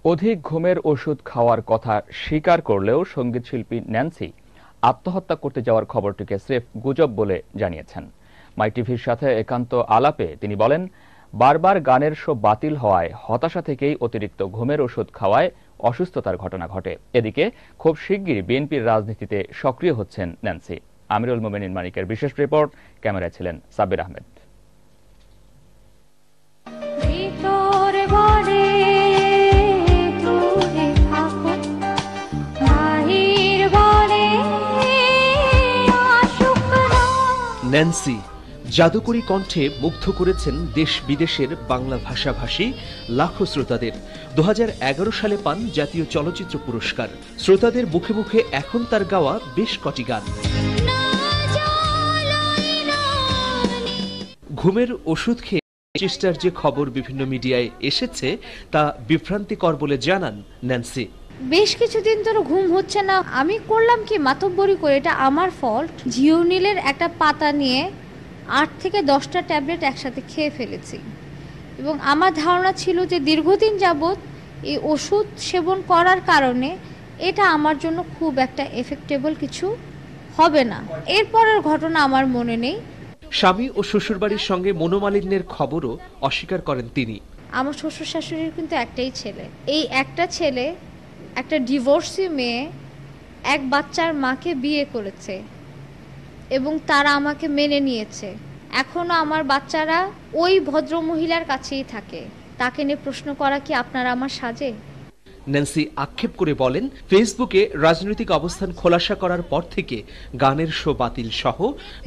অধিক ঘুমের ওষুধ খাওয়ার কথা স্বীকার করলেও সঙ্গীতশিল্পী ন্যান্সি আত্মহত্যা করতে যাওয়ার খবরটিকে স্রেফ গুজব বলে জানিয়েছেন। মাই টিভির সাথে একান্ত আলাপে তিনি বলেন, বারবার গানের শো বাতিল হওয়ায় হতাশা থেকেই অতিরিক্ত ঘুমের ওষুধ খাওয়ায় অসুস্থতার ঘটনা ঘটে। এদিকে খুব শিগগিরই বিএনপির রাজনীতিতে সক্রিয় হচ্ছেন ন্যান্সি। আমিরুল মোমিনিন মানিকের বিশেষ রিপোর্ট, ক্যামেরায় ছিলেন সাব্বির আহমেদ। ন্যান্সি জাদুকরী কণ্ঠে মুগ্ধ করেছেন দেশ বিদেশের বাংলা ভাষাভাষী লাখো শ্রোতাদের। 2011 সালে পান জাতীয় চলচ্চিত্র পুরস্কার। শ্রোতাদের মুখে মুখে এখন তার গাওয়া বেশ কটি গান। ঘুমের ওষুধ খেয়ে চেষ্টার যে খবর বিভিন্ন মিডিয়ায় এসেছে তা বিভ্রান্তিকর বলে জানান ন্যান্সি। বেশ কিছুদিন ধরে ঘুম হচ্ছে না। আমি করলাম কি, মাতব্বরি করে, এটা আমার ফল্ট। জিওনিলের একটা পাতা নিয়ে 8 থেকে 10টা ট্যাবলেট একসাথে খেয়ে ফেলেছি এবং আমার ধারণা ছিল যে দীর্ঘদিন যাবৎ এই ওষুধ সেবন করার কারণে এটা আমার জন্য খুব একটা এফেক্টেবল কিছু হবে না। এরপরের ঘটনা আমার মনে নেই। স্বামী ও শ্বশুরবাড়ির সঙ্গে মনোমালিন্যের খবরও অস্বীকার করেন তিনি। আমার শ্বশুর শাশুড়ির কিন্তু একটাই ছেলে। এই একটা ছেলে একটা ডিভোর্সি মেয়ে, এক বাচ্চার মাকে বিয়ে করেছে এবং তারা আমাকে মেনে নিয়েছে। এখনো আমার বাচ্চারা ওই ভদ্র মহিলার কাছেই থাকে। তাকে নিয়ে প্রশ্ন করা কি আপনারা আমার সাজে? ন্যান্সি আক্ষেপ করে বলেন, ফেসবুকে রাজনৈতিক অবস্থান খোলাসা করার পর থেকে গানের শো বাতিল সহ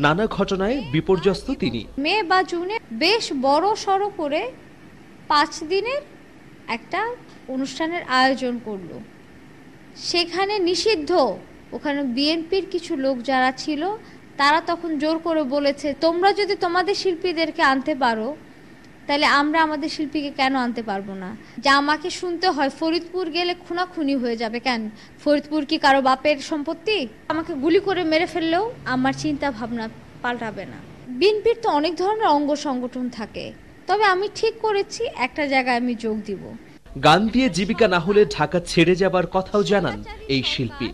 নানা ঘটনায় বিপর্যস্ত তিনি। মে বা জুনে বেশ বড় সড়ো করে 5 দিনের একটা অনুষ্ঠানের আয়োজন করলো। সেখানে নিষিদ্ধ, ওখানে বিএনপির কিছু লোক যারা ছিল তারা তখন জোর করে বলেছে, তোমরা যদি তোমাদের শিল্পীদেরকে আনতে পারো তাহলে আমরা আমাদের শিল্পীকে কেন আনতে পারবো না? যা আমাকে শুনতে হয় ফরিদপুর গেলে খুনাখুনি হয়ে যাবে। কেন, ফরিদপুর কি কারো বাপের সম্পত্তি? আমাকে গুলি করে মেরে ফেললেও আমার চিন্তা ভাবনা পাল্টাবে না। বিএনপির তো অনেক ধরনের অঙ্গ সংগঠন থাকে, তবে আমি ঠিক করেছি একটা জায়গায় আমি যোগ দিব। গান দিয়ে জীবিকা না হলে ঢাকা ছেড়ে যাবার কথাও জানান এই শিল্পী।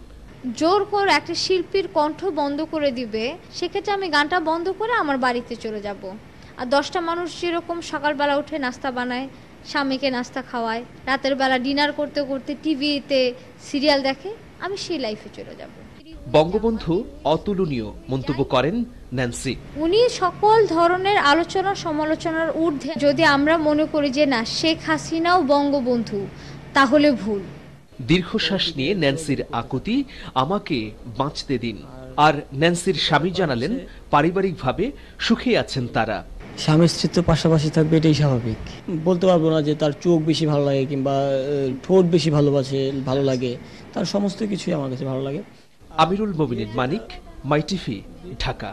জোর করে একটা শিল্পীর কণ্ঠ বন্ধ করে দিবে, সেক্ষেত্রে আমি গানটা বন্ধ করে আমার বাড়িতে চলে যাব। আর 10টা মানুষ যেরকম সকালবেলা উঠে নাস্তা বানায়, স্বামীকে নাস্তা খাওয়ায়, রাতের বেলা ডিনার করতে করতে টিভিতে সিরিয়াল দেখে, আমি সেই লাইফে চলে যাব। বঙ্গবন্ধু অতুলনীয় মন্তব্য করেন ন্যান্সি। উনি সকল ধরনের আলোচনা সমালোচনার ঊর্ধ্বে। যদি আমরা মনে করি যে না, শেখ হাসিনাও বঙ্গবন্ধু, তাহলে ভুল। দীর্ঘশ্বাস নিয়ে ন্যান্সির আকুতি, আমাকে বাঁচতে দিন। আর ন্যান্সির স্বামী জানালেন, পারিবারিকভাবে সুখে আছেন তারা। স্বামী স্ত্রী তো পাশাপাশি থাকবে, এটাই স্বাভাবিক। বলতে পারবো না যে তার চোখ বেশি ভালো লাগে কিংবা ঠোঁট বেশি ভালো লাগে, তার সমস্ত কিছুই আমার কাছে ভালো লাগে। আমিরুল মোমিনিন মানিক, মাই টিভি, ঢাকা।